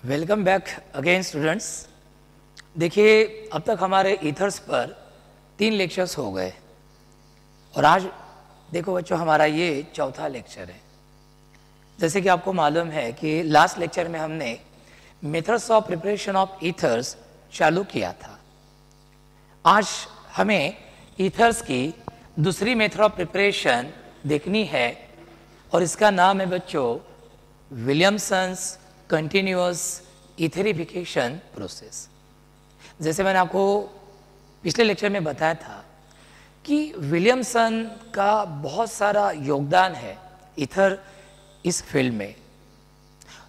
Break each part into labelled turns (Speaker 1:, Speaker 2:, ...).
Speaker 1: Welcome back again students. देखिए अब तक हमारे ईथर्स पर 3 लेक्चर्स हो गए और आज देखो बच्चों हमारा ये चौथा लेक्चर है। जैसे कि आपको मालूम है कि लास्ट लेक्चर में हमने methods of preparation of ethers चालू किया था। आज हमें ईथर्स की दूसरी मेथड ऑफ प्रिपरेशन देखनी है और इसका नाम है बच्चों विलियमसन्स कंटिन्यूअस इथेरिफिकेशन प्रोसेस। जैसे मैंने आपको पिछले लेक्चर में बताया था कि विलियमसन का बहुत सारा योगदान है ईथर इस फील्ड में।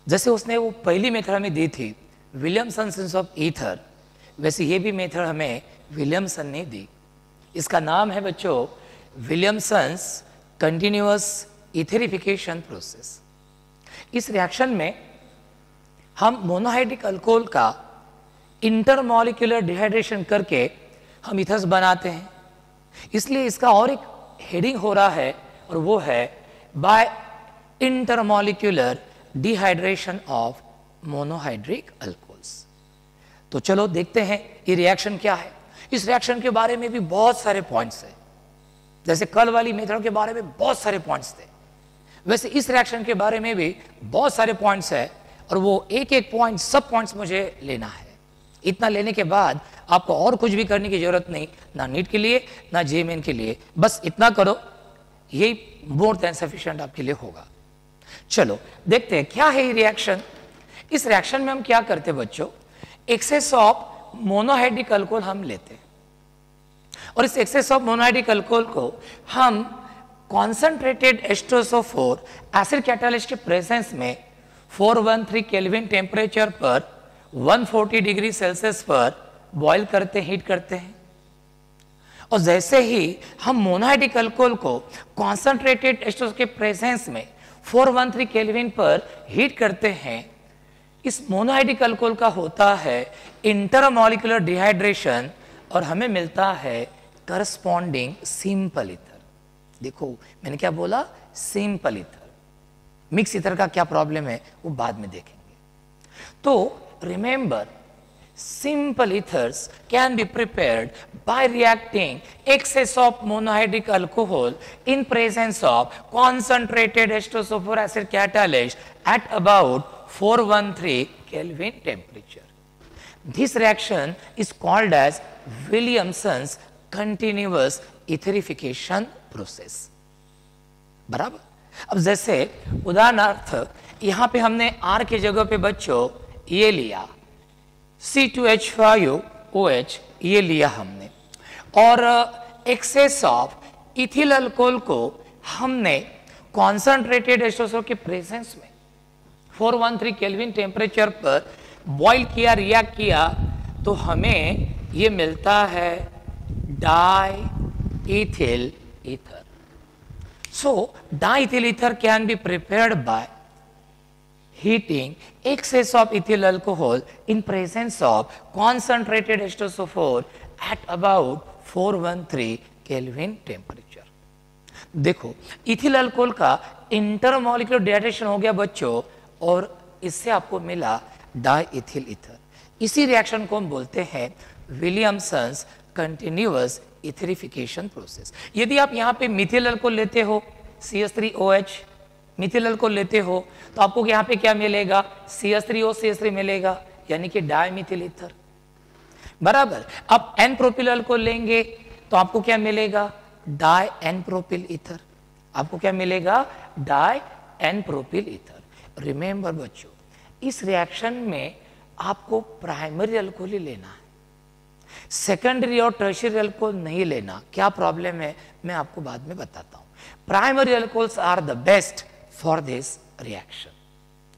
Speaker 1: जैसे उसने वो पहली मेथड हमें दी थी विलियमसन्स ऑफ ईथर, वैसे ये भी मेथड हमें विलियमसन ने दी। इसका नाम है बच्चों विलियमसन्स कंटिन्यूअस इथेरिफिकेशन प्रोसेस। इस रिएक्शन में हम मोनोहाइड्रिक अल्कोहल का इंटरमॉलिक्यूलर डिहाइड्रेशन करके हम ईथर्स बनाते हैं। इसलिए इसका और एक हेडिंग हो रहा है और वो है by intermolecular dehydration of monohydric alcohols. तो चलो देखते हैं ये रिएक्शन क्या है। इस रिएक्शन के बारे में भी बहुत सारे पॉइंट्स हैं। जैसे कल वाली मेथड के बारे में बहुत सारे पॉइंट्स थे, वैसे इस रिएक्शन के बारे में भी बहुत सारे पॉइंट्स है और वो एक एक पॉइंट सब पॉइंट्स मुझे लेना है। इतना लेने के बाद आपको और कुछ भी करने की जरूरत नहीं, ना नीट के लिए ना जेईई के लिए, बस इतना करो, यही मोर देन सफिशिएंट आपके लिए होगा। चलो देखते हैं क्या है ये रिएक्शन। इस रिएक्शन में हम क्या करते हैं बच्चों, एक्सेस ऑफ मोनोहाइड्रिक अल्कोहल हम लेते हैं और इस एक्सेस ऑफ मोनोहाइड्रिक अल्कोहल को हम कॉन्सेंट्रेटेड H2SO4 एसिड कैटालिस्ट के प्रेजेंस में 413 केल्विन टेम्परेचर पर 140 डिग्री सेल्सियस पर बॉईल करते हैं, हीट करते हैं। और जैसे ही हम मोनोहाइड्रिक अल्कोहल को कॉन्सेंट्रेटेड H2SO के प्रेजेंस में 413 केल्विन पर हीट करते हैं, इस मोनोहाइड्रिक अल्कोहल का होता है इंटरमॉलिक्यूलर डिहाइड्रेशन और हमें मिलता है करस्पॉन्डिंग सिंपल ईथर। देखो मैंने क्या बोला, सिंपल ईथर। मिक्स ईथर का क्या प्रॉब्लम है वो बाद में देखेंगे। तो remember, simple ethers can be prepared by reacting excess of monohydric alcohol in presence of concentrated H2SO4 acid catalyst at about 413 Kelvin temperature. This reaction is called as Williamson's continuous etherification process. बराबर। अब जैसे उदाहरणार्थ यहां पे हमने R के जगह पे बच्चों ये लिया C2H5OH, ये लिया हमने, और एक्सेस ऑफ इथिल अल्कोहल को हमने कॉन्सेंट्रेटेड H2SO के प्रेजेंस में 413 केल्विन टेम्परेचर पर बॉईल किया, रिएक्ट किया, तो हमें ये मिलता है di ethyl ether. So diethyl ether can be prepared by heating excess of ethyl alcohol in presence of concentrated H2SO4 at about 413 Kelvin temperature. देखो इथिल अल्कोहल का इंटरमॉलिक्यूलर डिहाइड्रेशन हो गया बच्चों और इससे आपको मिला डाइथिल ईथर। इसी रिएक्शन को हम बोलते हैं विलियमसन्स कंटिन्यूअस इथेरिफिकेशन प्रोसेस। यदि आप यहाँ पे मिथिल अल्कोहल लेते हो CH3OH, मिथिल अल्कोहल लेते हो तो आपको यहाँ पे क्या मिलेगा, CH3OCH3 मिलेगा, यानी कि डाइमिथिल ईथर। बराबर। अब N प्रोपिल अल्कोहल लेंगे तो आपको क्या मिलेगा, डाई N प्रोपिल ईथर। आपको क्या मिलेगा, di N propyl ether. Remember बच्चों, इस रिएक्शन में आपको प्राइमरी अल्कोहल ही लेना है, सेकेंडरी और टर्शियरी अल्कोहल नहीं लेना। क्या प्रॉब्लम है मैं आपको बाद में बताता हूं। Primary alcohols are the best for this reaction.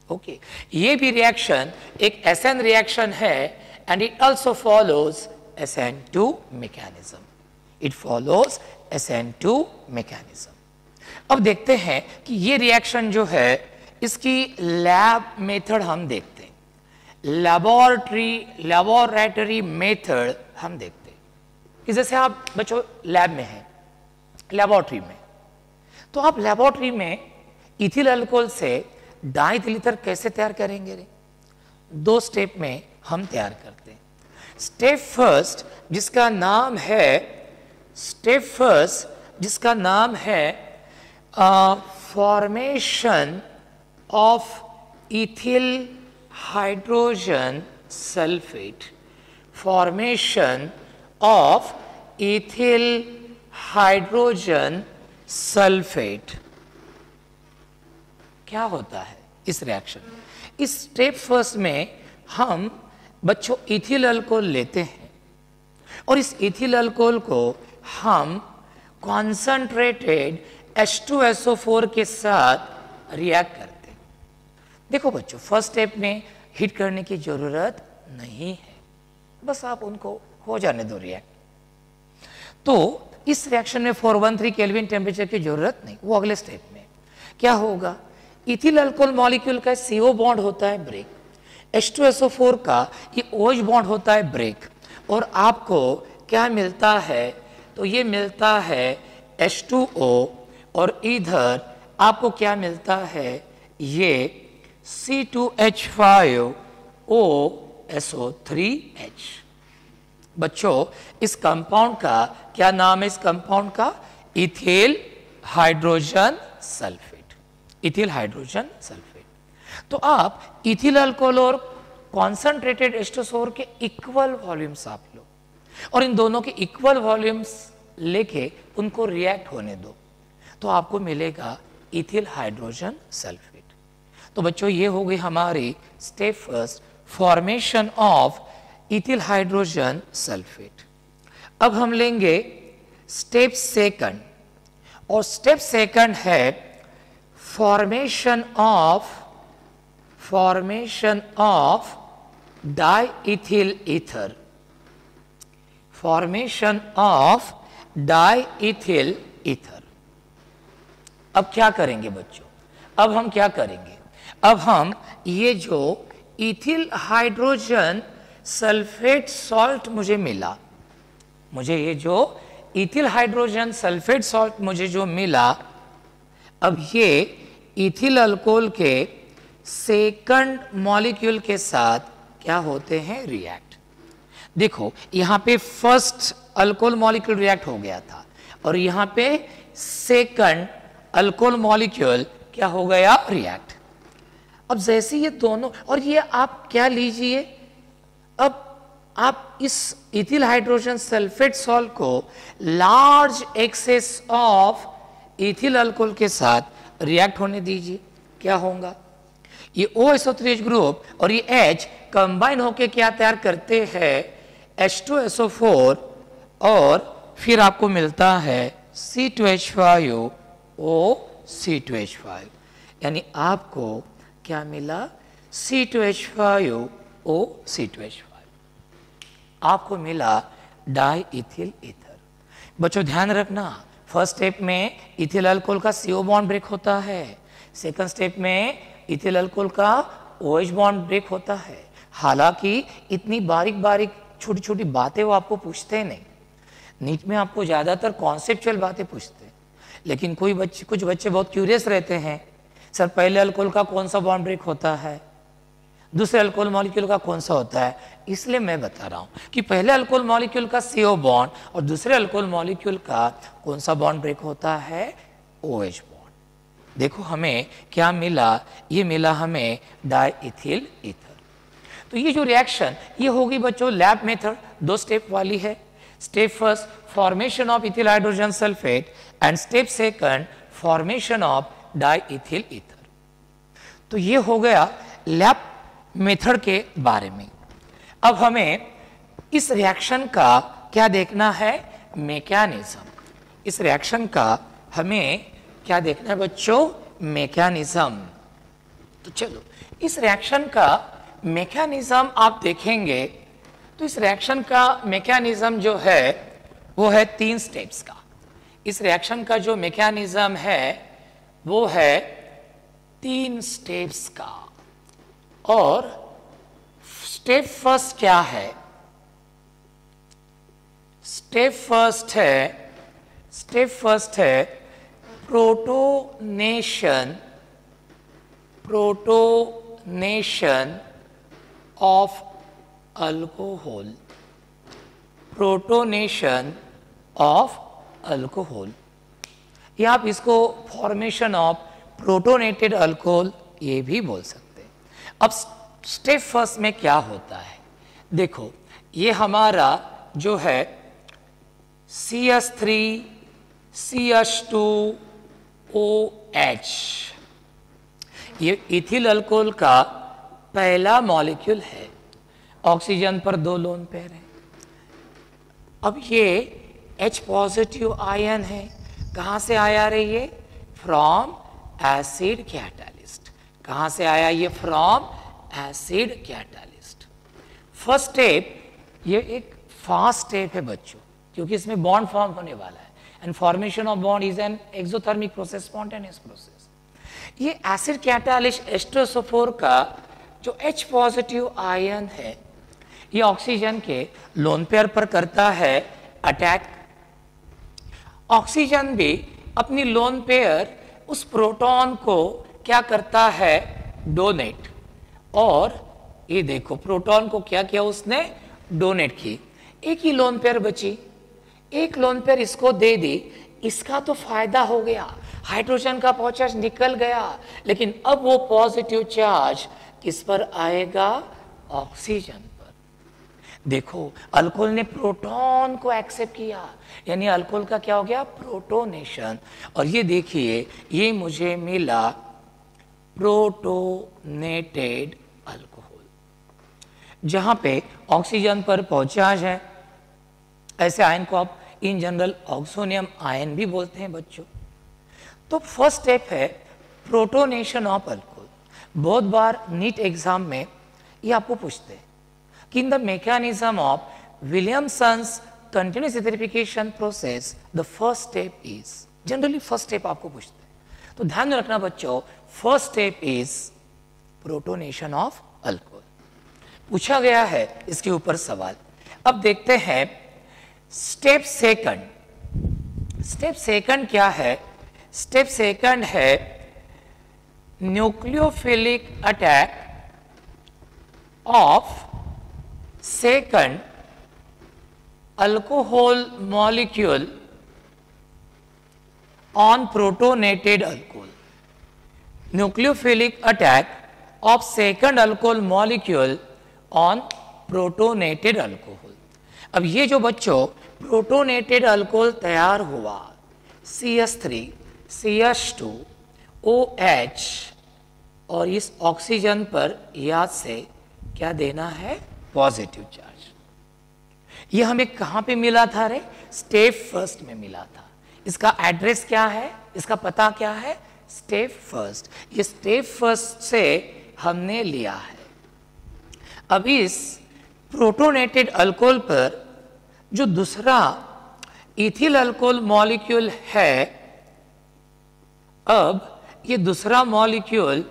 Speaker 1: Okay, ये भी रिएक्शन एक SN रिएक्शन है and it also follows SN2 mechanism. It follows SN2 mechanism. अब देखते हैं कि ये रिएक्शन जो है इसकी लैब मेथड हम देखते हैं, लैबोरेटरी मेथड हम देखते हैं कि जैसे आप बच्चों लैब में हैं, लैबोरेटरी में, तो आप लैबोरेटरी में इथिल अल्कोहल से डाइथिल ईथर कैसे तैयार करेंगे रे? दो स्टेप में हम तैयार करते हैं। स्टेप फर्स्ट जिसका नाम है formation of ethyl hydrogen sulphate, formation of ethyl hydrogen sulphate. क्या होता है इस रिएक्शन? इस स्टेप फर्स्ट में हम बच्चों इथिल अल्कोहल लेते हैं और इस इथिल अल्कोहल को हम कॉन्संट्रेटेड H2SO4 के साथ रिएक्ट करते हैं। देखो बच्चों, फर्स्ट स्टेप में हीट करने की जरूरत नहीं है, बस आप उनको हो जाने दो रिएक्ट। तो इस रिएक्शन में 413 केल्विन टेम्परेचर की जरूरत नहीं। वो अगले स्टेप में क्या होगा, इथिल अल्कोहल मॉलिक्यूल का CO बॉन्ड होता है ब्रेक, H2SO4 का ये OH बॉन्ड होता है ब्रेक, और आपको क्या मिलता है? तो ये मिलता है H2O, और इधर आपको क्या मिलता है? ये C2H5OSO3H। बच्चों, इस कंपाउंड का क्या नाम है? इस कंपाउंड का ethyl hydrogen sulphate, ethyl hydrogen sulphate. तो आप इथिल अल्कोहल और कॉन्संट्रेटेड H2SO4 के इक्वल वॉल्यूम्स आप लो, और इन दोनों के इक्वल वॉल्यूम्स लेके उनको रिएक्ट होने दो, तो आपको मिलेगा इथिल हाइड्रोजन सल्फेट। तो बच्चों, ये हो गई हमारी step first, formation of ethyl hydrogen sulphate. अब हम लेंगे स्टेप सेकंड, और स्टेप सेकंड है formation of diethyl ether, formation of diethyl ether. अब क्या करेंगे बच्चों? अब हम क्या करेंगे? अब हम ये जो इथिल हाइड्रोजन सल्फेट सॉल्ट मुझे मिला, मुझे ये जो इथिल हाइड्रोजन सल्फेट सॉल्ट मुझे जो मिला, अब ये इथिल अल्कोहल के सेकंड मॉलिक्यूल के साथ क्या होते हैं? रिएक्ट। देखो, यहां पे फर्स्ट अल्कोहल मॉलिक्यूल रिएक्ट हो गया था, और यहां पे सेकंड अल्कोहल मॉलिक्यूल क्या हो गया? रिएक्ट। अब जैसे ये दोनों, और ये आप क्या लीजिए, अब आप इस इथिल हाइड्रोजन सल्फेट सॉल्ट को large access of ethyl alcohol के साथ रिएक्ट होने दीजिए। क्या होगा? ये OSO3H ग्रुप और ये H कंबाइन होके क्या तैयार करते हैं? H2SO4, और फिर आपको मिलता है C2H5OC2H5, यानी आपको क्या मिला? C2H5OC2H5, आपको मिला डाइइथिल ईथर। बच्चों ध्यान रखना, फर्स्ट स्टेप में इथिल अल्कोहल का CO बॉन्ड ब्रेक होता है, सेकंड स्टेप में इथिल अल्कोहल का OH बॉन्ड ब्रेक होता है। हालांकि इतनी बारीक बारीक छोटी छोटी बातें वो आपको पूछते नहीं, नीट में आपको ज्यादातर कॉन्सेप्चुअल बातें पूछते हैं, लेकिन कुछ बच्चे बहुत क्यूरियस रहते हैं, सर पहले अल्कोहल का कौन सा बॉन्ड ब्रेक होता है, दूसरे अल्कोहल मॉलिक्यूल का कौन सा होता है? इसलिए मैं बता रहा हूं कि पहले अल्कोहल मॉलिक्यूल का CO बॉन्ड और दूसरे अल्कोहल मॉलिक्यूल का कौन सा बॉन्ड ब्रेक होता है? OH bond. देखो हमें क्या मिला? ये मिला हमें डाइइथिल ईथर। तो ये जो रिएक्शन ये होगी बच्चों लैब मेथड, दो स्टेप वाली है। Step first formation of ethyl hydrogen sulphate, and step second formation of diethyl ether. तो ये हो गया लैब मेथड के बारे में। अब हमें इस रिएक्शन का क्या देखना है? मैकेनिज्म। इस रिएक्शन का हमें क्या देखना है बच्चों? मैकेनिज्म। तो चलो इस रिएक्शन का मैकेनिज्म आप देखेंगे तो इस रिएक्शन का मैकेनिज्म जो है वो है 3 स्टेप्स का। इस रिएक्शन का जो मैकेनिज्म है वो है 3 स्टेप्स का। और स्टेप फर्स्ट क्या है? स्टेप फर्स्ट है protonation of alcohol, protonation of alcohol, या आप इसको फॉर्मेशन ऑफ प्रोटोनेटेड अल्कोहल ये भी बोल सकते हैं। अब स्टेप फर्स्ट में क्या होता है, देखो ये हमारा जो है CH3 CH2OH, ये इथिल अल्कोहल का पहला मॉलिक्यूल है, ऑक्सीजन पर 2 लोन पेयर है। अब ये H पॉजिटिव आयन है, कहाँ से आया रे ये, फ्रॉम एसिड कैटालिस्ट। कहाँ से आया ये, from acid catalyst. First step ये एक फास्ट स्टेप है बच्चों, क्योंकि इसमें बॉन्ड फॉर्म होने वाला है, and formation of bond is an exothermic process, spontaneous process. ये एसिड कैटालिस्ट H2SO4 का जो H पॉजिटिव आयन है, ये ऑक्सीजन के लोन पेयर पर करता है अटैक। ऑक्सीजन भी अपनी लोन पेयर उस प्रोटॉन को क्या करता है, डोनेट। और ये देखो प्रोटॉन को क्या किया उसने, डोनेट की। एक ही लोन पेयर बची, एक लोन पेयर इसको दे दी, इसका तो फायदा हो गया, हाइड्रोजन का पॉजिटिव चार्ज निकल गया, लेकिन अब वो पॉजिटिव चार्ज किस पर आएगा, ऑक्सीजन पर। देखो अल्कोहल ने प्रोटॉन को एक्सेप्ट किया, यानी अल्कोहल का क्या हो गया, प्रोटोनेशन। और ये देखिए ये मुझे मिला प्रोटोनेटेड अल्कोहल, जहां पे ऑक्सीजन पर पहुंचाज है। ऐसे आयन को आप इन जनरल ऑक्सोनियम आयन भी बोलते हैं बच्चों। तो फर्स्ट स्टेप है प्रोटोनेशन ऑफ अल्कोहल। बहुत बार नीट एग्जाम में ये आपको पूछते हैं कि in the mechanism of Williamson's continuous etherification process the first step is, generally first step आपको पूछते हैं, तो ध्यान में रखना बच्चों, first step is protonation of alcohol. पूछा गया है इसके ऊपर सवाल। अब देखते हैं स्टेप सेकंड। स्टेप सेकंड क्या है, स्टेप सेकंड है nucleophilic attack of second alcohol molecule on protonated alcohol. Nucleophilic attack of second alcohol molecule on protonated alcohol. अब ये जो बच्चों प्रोटोनेटेड अल्कोहल तैयार हुआ, CH3 CH2OH, और इस ऑक्सीजन पर याद से क्या देना है, पॉजिटिव चार्ज। ये हमें कहां पे मिला था रे, स्टेप फर्स्ट में मिला था। इसका एड्रेस क्या है, इसका पता क्या है, स्टेप फर्स्ट। ये स्टेप फर्स्ट से हमने लिया है। अब इस प्रोटोनेटेड अल्कोहल पर जो दूसरा इथिल अल्कोहल मॉलिक्यूल है, अब ये दूसरा मॉलिक्यूल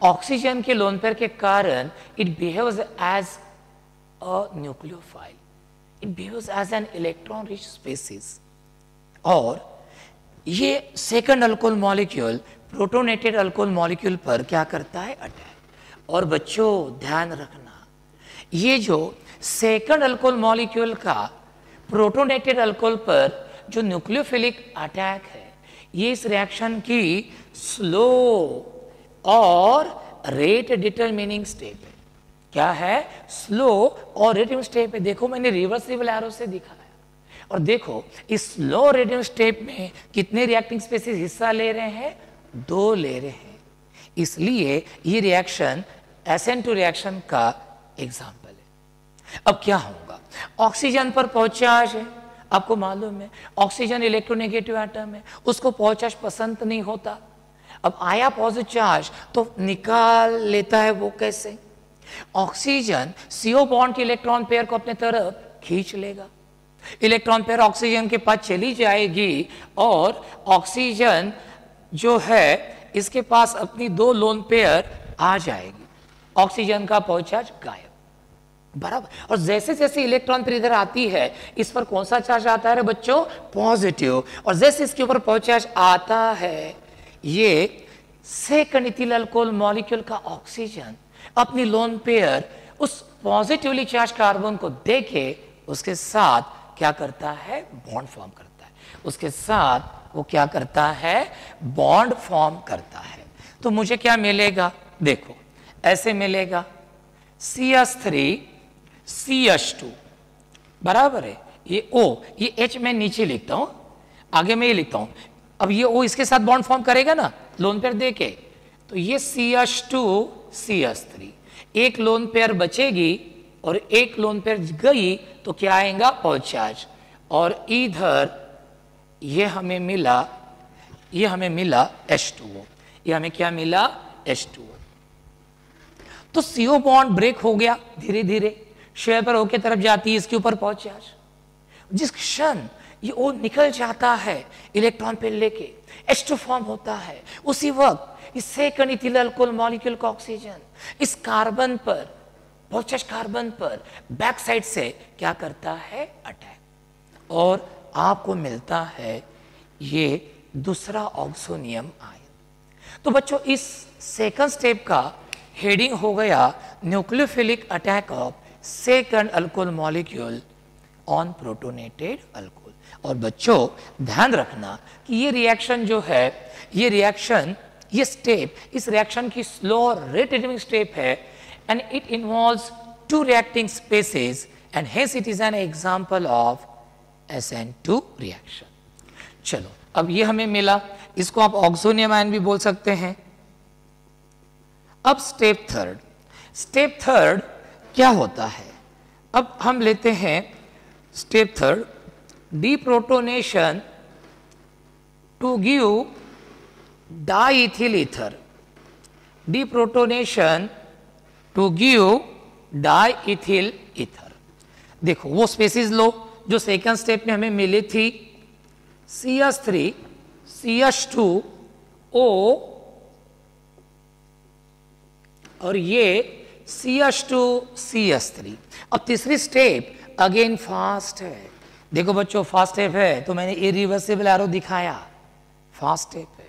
Speaker 1: ऑक्सीजन के लोन पेयर के कारण it behaves as a nucleophile, it behaves as an electron rich species. और ये second alcohol molecule protonated alcohol molecule पर क्या करता है, अटैक। और बच्चों ध्यान रखना, ये जो सेकंड अल्कोहल मॉलिक्यूल का प्रोटोनेटेड अल्कोहल पर जो न्यूक्लियोफिलिक अटैक है, ये इस रिएक्शन की स्लो और रेट डिटरमिनिंग स्टेप है। क्या है, स्लो और रेट डिटरमिनिंग स्टेप है। देखो मैंने रिवर्सिबल एरो से दिखाया, और देखो इस स्लो रेडियम स्टेप में कितने रिएक्टिंग स्पीसीज हिस्सा ले रहे हैं, 2 ले रहे हैं। इसलिए ये रिएक्शन SN2 रिएक्शन का एग्जाम्पल है। अब क्या होगा, ऑक्सीजन पर पहुंचाज है, आपको मालूम है ऑक्सीजन इलेक्ट्रोनेगेटिव एटम है, उसको पहुंचाज पसंद नहीं होता। अब आया पॉजिटिव चार्ज तो निकाल लेता है, वो कैसे, ऑक्सीजन CO बॉन्ड के इलेक्ट्रॉन पेयर को अपने तरफ खींच लेगा, इलेक्ट्रॉन पेयर ऑक्सीजन के पास चली जाएगी, और ऑक्सीजन जो है इसके पास अपनी 2 लोन पेयर आ जाएगी, ऑक्सीजन का पहुंचाज गायब, बराबर। और जैसे जैसे इलेक्ट्रॉन पेयर इधर आती है, इस पर कौन सा चार्ज आता है बच्चों, पॉजिटिव। और जैसे इसके ऊपर पहुंचाज आता है, ये सेकंड इथिल अल्कोहल मॉलिक्यूल का ऑक्सीजन अपनी लोन पेयर उस पॉजिटिवली चार्ज कार्बन को देके उसके साथ क्या करता है, बॉन्ड फॉर्म करता है, उसके साथ वो क्या करता है, बॉन्ड फॉर्म करता है। तो मुझे क्या मिलेगा, देखो ऐसे मिलेगा CH3 CH2 बराबर है, ये O, ये H मैं नीचे लिखता हूं, आगे मैं ये लिखता हूं। अब ये O इसके साथ बॉन्ड फॉर्म करेगा ना लोन पेयर देके, तो ये CH2 CH3, एक लोन पेयर बचेगी और एक लोन पेयर गई तो क्या आएगा, पॉजिटिव चार्ज। और इधर ये हमें मिला H2O, ये हमें क्या मिला, H2O। तो CO बॉन्ड ब्रेक हो गया, धीरे धीरे शेयर पर O के तरफ जाती है, इसके ऊपर पॉजिटिव चार्ज। जिस क्षण ये O निकल जाता है इलेक्ट्रॉन पे लेके, H2 फॉर्म होता है, उसी वक्त इस सेकंड इथिल अल्कोहल मॉलिक्यूल का ऑक्सीजन इस कार्बन पर, पॉजिटिव कार्बन पर बैक साइड से क्या करता है, अटैक, और आपको मिलता है ये दूसरा ऑक्सोनियम आयन। तो बच्चों इस सेकंड स्टेप का हेडिंग हो गया nucleophilic attack of second alcohol molecule on protonated alcohol. और बच्चों ध्यान रखना कि ये रिएक्शन जो है, ये रिएक्शन, ये स्टेप, इस रिएक्शन की स्लो रेट लिमिटिंग स्टेप है, and it involves two reacting species and hence it is an example of SN2 reaction. चलो अब ये हमें मिला, इसको आप ऑक्सोनियम आयन भी बोल सकते हैं। अब स्टेप थर्ड क्या होता है, अब हम लेते हैं step third, deprotonation to give diethyl ether, deprotonation to give diethyl ether. देखो वो स्पेसिस लो जो सेकंड स्टेप में हमें मिली थी, CH3 CH2 O और ये CH2 CH3। अब तीसरी स्टेप अगेन फास्ट है, देखो बच्चों फास्ट स्टेप है तो मैंने इरिवर्सिबल एरो दिखाया, फास्ट स्टेप है।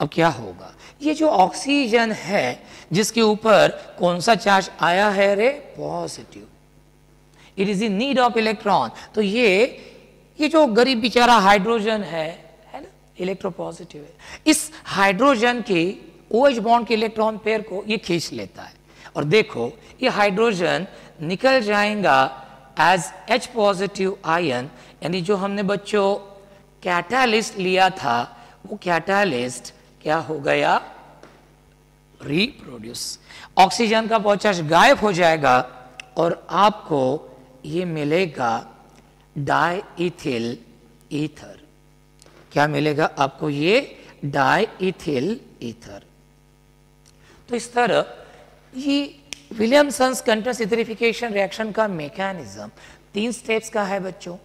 Speaker 1: अब क्या होगा, ये जो ऑक्सीजन है जिसके ऊपर कौन सा चार्ज आया है रे, positive, it is in need of electron. तो ये जो गरीब बेचारा हाइड्रोजन है ना, इलेक्ट्रोपॉजिटिव है, इस हाइड्रोजन के OH बॉन्ड के इलेक्ट्रॉन पेयर को ये खींच लेता है, और देखो ये हाइड्रोजन निकल जाएगा एज H पॉजिटिव आयन, यानी जो हमने बच्चों कैटालिस्ट लिया था वो कैटालिस्ट क्या हो गया, रिप्रोड्यूस, ऑक्सीजन का पॉजिटिव गायब हो जाएगा और आपको ये मिलेगा डाइथिल ईथर। क्या मिलेगा आपको, ये डाइथिल ईथर। तो इस तरह ये विलियमसन्स कंटिन्यूअस इथरिफिकेशन रिएक्शन का मैकेनिज्म 3 स्टेप्स का है बच्चों,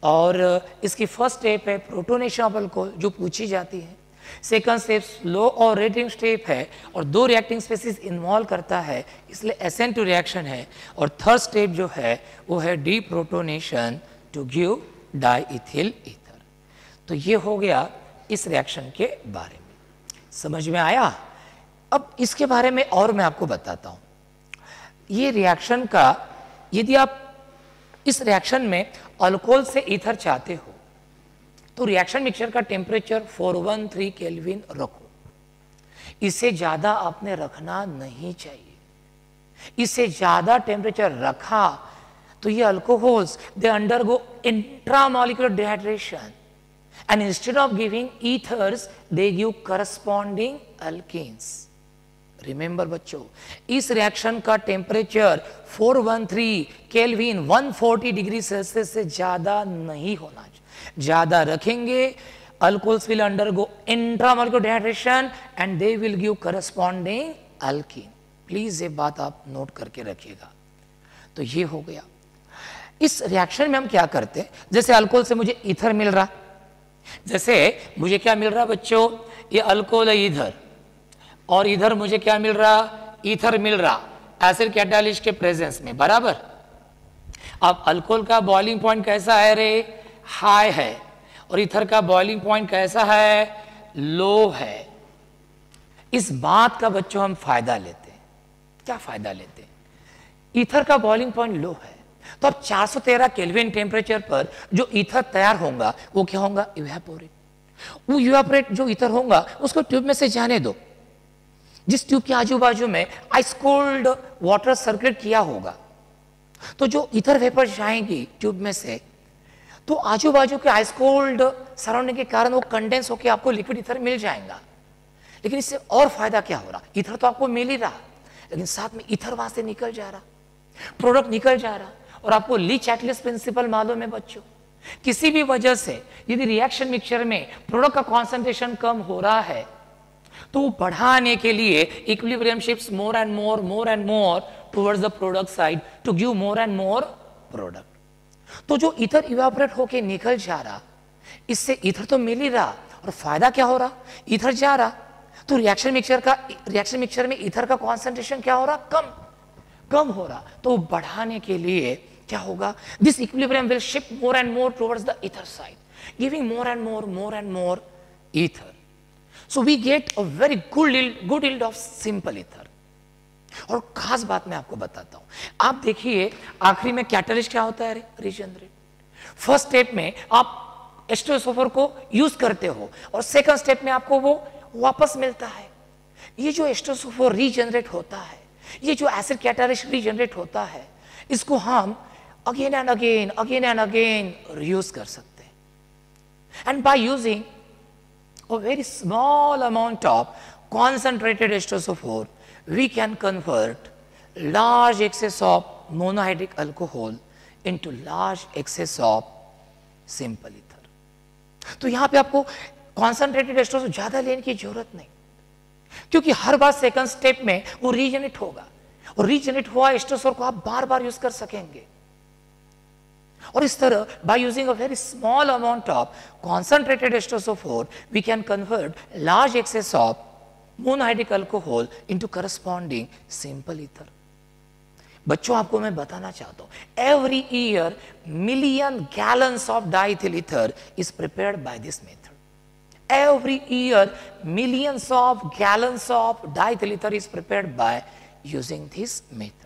Speaker 1: और इसकी फर्स्ट स्टेप है प्रोटोनेशन ऑफ अल्कोहल जो पूछी जाती है, सेकंड स्टेप स्लो और रेटिंग स्टेप है और 2 रिएक्टिंग स्पेसीज इन्वॉल्व करता है इसलिए SN2 रिएक्शन है, और थर्ड स्टेप जो है वो है deprotonation to give diethyl ether. तो ये हो गया इस रिएक्शन के बारे में, समझ में आया। अब इसके बारे में और मैं आपको बताता हूं, ये रिएक्शन का, यदि आप इस रिएक्शन में अल्कोहल से ईथर चाहते हो तो रिएक्शन मिक्सचर का टेम्परेचर 413 केल्विन रखो, इससे ज्यादा आपने रखना नहीं चाहिए। इससे ज्यादा टेम्परेचर रखा तो ये alcohols they undergo intramolecular dehydration and instead of giving ethers they give corresponding alkenes. Remember बच्चों, इस रिएक्शन का टेम्परेचर 413 केल्विन 140 डिग्री सेल्सियस से ज्यादा नहीं होना चाहिए। ज्यादा रखेंगे alcohols will undergo intramolecular dehydration and they will give corresponding alkyne. Please ये बात आप नोट करके रखिएगा। तो ये हो गया। इस रिएक्शन में हम क्या करते हैं, जैसे अल्कोहल से मुझे ईथर मिल रहा, जैसे मुझे क्या मिल रहा बच्चों, ये अल्कोहल है इधर, और इधर मुझे क्या मिल रहा, ईथर मिल रहा एसिड कैटालिस्ट के प्रेजेंस में, बराबर। अब अल्कोहल का बॉइलिंग पॉइंट कैसा है रे, हाई है, और ईथर का बॉइलिंग पॉइंट कैसा है, लो है। इस बात का बच्चों हम फायदा लेते हैं। क्या फायदा लेते हैं, ईथर का बॉइलिंग पॉइंट लो है, तो अब 413 केल्विन टेम्परेचर पर जो ईथर तैयार होगा वो क्या होगा? इवेपोरेट। वो इवेपोरेट जो ईथर होगा उसको ट्यूब में से जाने दो। जिस ट्यूब के आजू बाजू में आइस कोल्ड वाटर सर्कुलेट किया होगा, तो जो ईथर वेपर जाएंगी ट्यूब में से, तो आजू बाजू के आइस कोल्ड सराउंडिंग के कारण वो कंडेंस होकर आपको लिक्विड ईथर मिल जाएगा। लेकिन इससे और फायदा क्या हो रहा? ईथर तो आपको मिल ही रहा, लेकिन साथ में ईथर वहां से निकल जा रहा, प्रोडक्ट निकल जा रहा। और आपको ली चैटलिस प्रिंसिपल मालूम है बच्चों, किसी भी वजह से यदि रिएक्शन मिक्सचर में प्रोडक्ट का कॉन्सेंट्रेशन कम हो रहा है, तो वो बढ़ाने के लिए equilibrium shifts more and more towards the product side to give more and more product. तो जो ईथर इवेपोरेट होके निकल जा रहा, इससे ईथर तो मिल ही रहा, और फायदा क्या हो रहा? ईथर जा रहा, तो रिएक्शन मिक्सचर में ईथर का कॉन्सेंट्रेशन क्या हो रहा? कम हो रहा। तो बढ़ाने के लिए क्या होगा? This equilibrium will shift more and more towards the ether side, giving more and more ether. So we get a very good yield of simple ether. और खास बात मैं आपको बताता हूं, आप देखिए आखिरी में कैटलिस्ट क्या होता है? रीजनरेट। फर्स्ट स्टेप में आप H2SO4 को यूज करते हो, और सेकंड स्टेप में आपको वो वापस मिलता है। ये जो H2SO4 रीजनरेट होता है, ये जो एसिड कैटलिस्ट रीजनरेट होता है, इसको हम अगेन एंड अगेन रीयूज कर सकते हैं। And by using a very small amount of concentrated H2SO4, we can convert large excess of monohydric alcohol into large excess of simple ether. तो यहां पे आपको concentrated H2SO4 ज्यादा लेने की जरूरत नहीं, क्योंकि हर बार सेकंड स्टेप में वो रीजनरेट होगा, और रीजनरेट हुआ H2SO4 को आप बार बार यूज कर सकेंगे। और इस तरह by using a very small amount of concentrated H2SO4 we can convert large excess of monohydric alcohol into corresponding simple ether. बच्चों आपको मैं बताना चाहता हूं, every year million gallons of diethyl ether is prepared by this method. Every year millions of gallons of diethyl ether is prepared by using this method.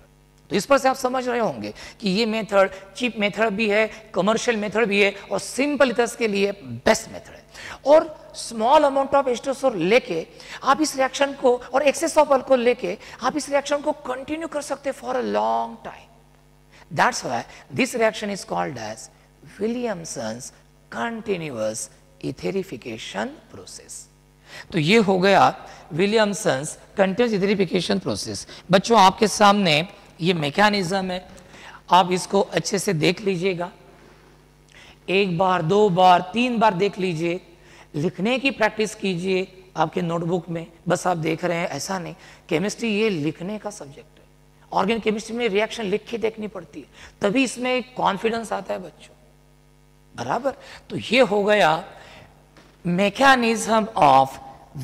Speaker 1: तो इस पर से आप समझ रहे होंगे कि ये मेथड चीप मेथड भी है, कमर्शियल मेथड भी है, और सिंपल इथर्स के लिए बेस्ट मेथड है। और स्मॉल अमाउंट ऑफ H2SO4 लेके आप इस रिएक्शन को, और एक्सेस ऑफ अल्कोहल लेके आप इस रिएक्शन को कंटिन्यू कर सकते हैं for a long time. That's why this reaction is called as Williamson's continuous etherification process. तो ये हो गया विलियमसन्स कंटिन्यूअस इथेरिफिकेशन प्रोसेस। बच्चों आपके सामने ये मैकेनिज्म है, आप इसको अच्छे से देख लीजिएगा, एक बार, दो बार, तीन बार देख लीजिए, लिखने की प्रैक्टिस कीजिए आपके नोटबुक में। बस आप देख रहे हैं ऐसा नहीं, केमिस्ट्री ये लिखने का सब्जेक्ट है। ऑर्गेनिक केमिस्ट्री में रिएक्शन लिख के देखनी पड़ती है, तभी इसमें कॉन्फिडेंस आता है बच्चों, बराबर। तो ये हो गया mechanism of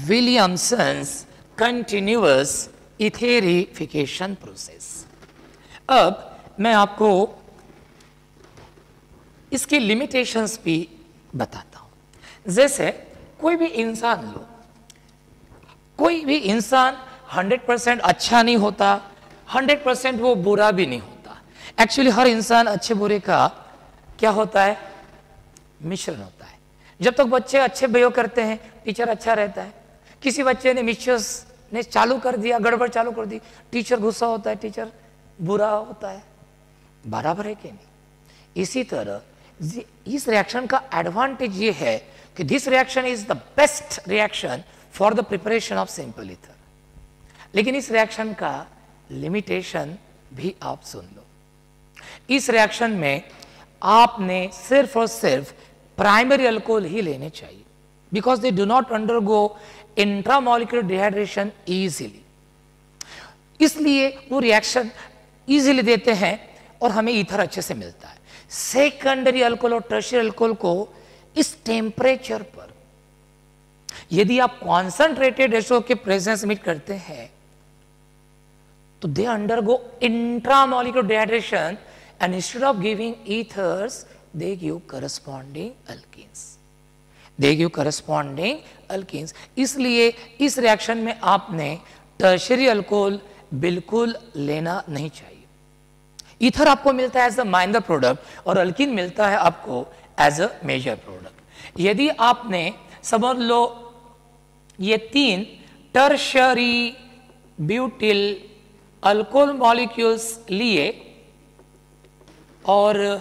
Speaker 1: Williamson's continuous etherification process. अब मैं आपको इसकी लिमिटेशंस भी बताता हूं। जैसे कोई भी इंसान लो, कोई भी इंसान 100% अच्छा नहीं होता, 100% वो बुरा भी नहीं होता। एक्चुअली हर इंसान अच्छे बुरे का क्या होता है? मिश्रण होता है। जब तक बच्चे अच्छे बिहेव करते हैं, टीचर अच्छा रहता है। किसी बच्चे ने मिस्चियस ने चालू कर दिया, गड़बड़ चालू कर दी, टीचर गुस्सा होता है, टीचर बुरा होता है। बराबर है कि नहीं? इसी तरह इस रिएक्शन का एडवांटेज ये है कि this reaction is the best reaction for the preparation of simple ether. लेकिन इस रिएक्शन का लिमिटेशन भी आप सुन लो। इस रिएक्शन में आपने सिर्फ और सिर्फ प्राइमरी अल्कोहल ही लेने चाहिए, because they do not undergo intramolecular dehydration easily. इसलिए वो रिएक्शन इजीली देते हैं और हमें ईथर अच्छे से मिलता है। सेकेंडरी अल्कोहल और टर्शियरी अल्कोहल को इस टेम्परेचर पर यदि आप कॉन्सेंट्रेटेड H2O के प्रेजेंस में करते हैं, तो दे undergo intramolecular dehydration and instead of giving ethers they give corresponding alkenes. They give corresponding alkenes. इसलिए इस रिएक्शन में आपने टर्शियरी अल्कोहल बिल्कुल लेना नहीं चाहिए। ईथर आपको मिलता है एज अ माइनर प्रोडक्ट और अल्कीन मिलता है आपको एज अ मेजर प्रोडक्ट। यदि आपने समझ लो ये 3 टर्शियरी ब्यूटिल अल्कोहल मॉलिक्यूल्स लिए और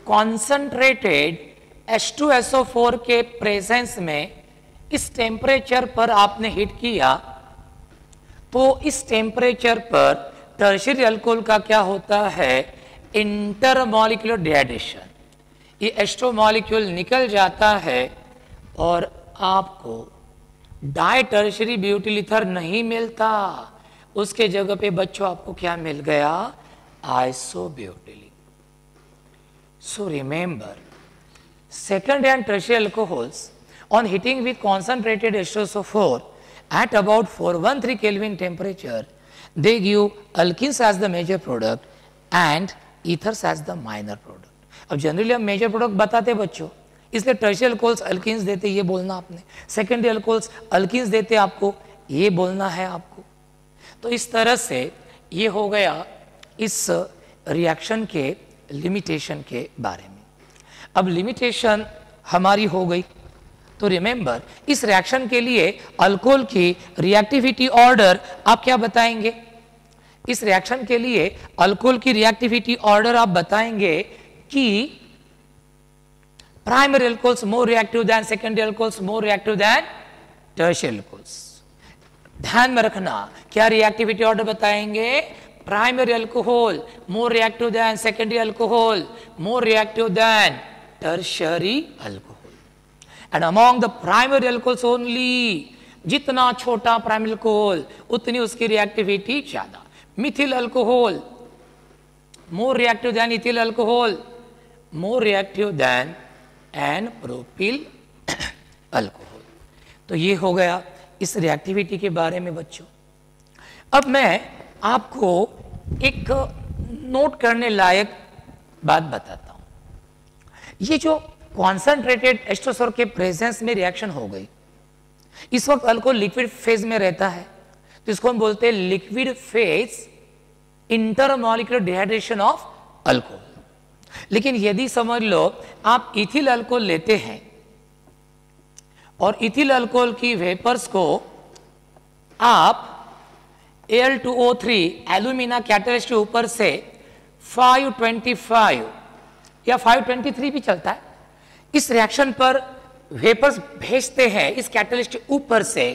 Speaker 1: कॉन्सेंट्रेटेड H2SO4 के प्रेजेंस में इस टेम्परेचर पर आपने हीट किया, तो इस टेम्परेचर पर टर्शियरी अल्कोहल का क्या होता है, इंटरमॉलिक्यूलर डिहाइड्रेशन। ये H2 मॉलिक्यूल निकल जाता है और आपको डाई टर्शियरी ब्यूटिल ईथर नहीं मिलता, उसके जगह पे बच्चों आपको क्या मिल गया, isobutyl. So remember, secondary and tertiary alcohols on heating with concentrated H2SO4 at about 413 Kelvin temperature, they give alkenes as the major product and ethers as the minor product. अब जनरली हम मेजर प्रोडक्ट बताते बच्चों, इसलिए tertiary alcohols alkenes देते, ये बोलना आपने, secondary alcohols alkenes देते आपको, ये बोलना है आपको। तो इस तरह से ये हो गया इस रिएक्शन के लिमिटेशन के बारे में। अब लिमिटेशन हमारी हो गई, तो रिमेंबर इस रिएक्शन के लिए अल्कोहल की रिएक्टिविटी ऑर्डर आप क्या बताएंगे, इस रिएक्शन के लिए अल्कोहल की रिएक्टिविटी ऑर्डर आप बताएंगे कि प्राइमरी अल्कोहल्स मोर रिएक्टिव देन सेकेंडरी अल्कोहल्स मोर रिएक्टिव देन टर्शियरी अल्कोहल्स। ध्यान में रखना, क्या रिएक्टिविटी ऑर्डर बताएंगे, primary alcohol more reactive then secondary alcohol more reactive then tertiary alcohol, and among the primary alcohols only, जितना छोटा प्राइमरी अल्कोहल उतनी उसकी reactivity ज्यादा। Methyl alcohol more reactive than ethyl alcohol more reactive than n propyl alcohol. तो ये हो गया इस रिएक्टिविटी के बारे में बच्चों। अब मैं आपको एक नोट करने लायक बात बताता हूं। ये जो कॉन्सेंट्रेटेड H2SO4 के प्रेजेंस में रिएक्शन हो गई, इस वक्त अल्कोहल लिक्विड फेज में रहता है, तो इसको हम बोलते हैं liquid phase intermolecular dehydration of alcohol. लेकिन यदि समझ लो आप इथिल अल्कोहल लेते हैं और इथिल अल्कोहल की वेपर्स को आप Al2O3 एल्यूमिना कैटलिस्ट के ऊपर से 525 या 523 भी चलता है, इस रिएक्शन पर वेपर्स भेजते हैं इस कैटलिस्ट के ऊपर से,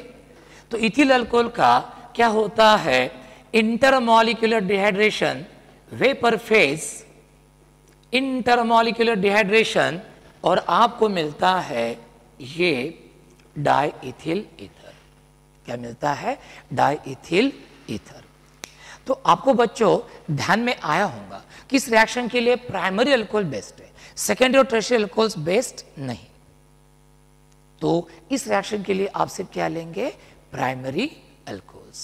Speaker 1: तो इथिल अल्कोहल का क्या होता है, intermolecular dehydration, vapour phase intermolecular dehydration, और आपको मिलता है ये डाइइथिल ईथर। क्या मिलता है, डाइइथिल ईथर। तो आपको बच्चों ध्यान में आया होगा कि इस रिएक्शन के लिए प्राइमरी अल्कोहल बेस्ट है, सेकेंडरी और टर्शियरी अल्कोहल्स बेस्ट नहीं। तो इस रिएक्शन के लिए आप सिर्फ क्या लेंगे, प्राइमरी अल्कोहल्स।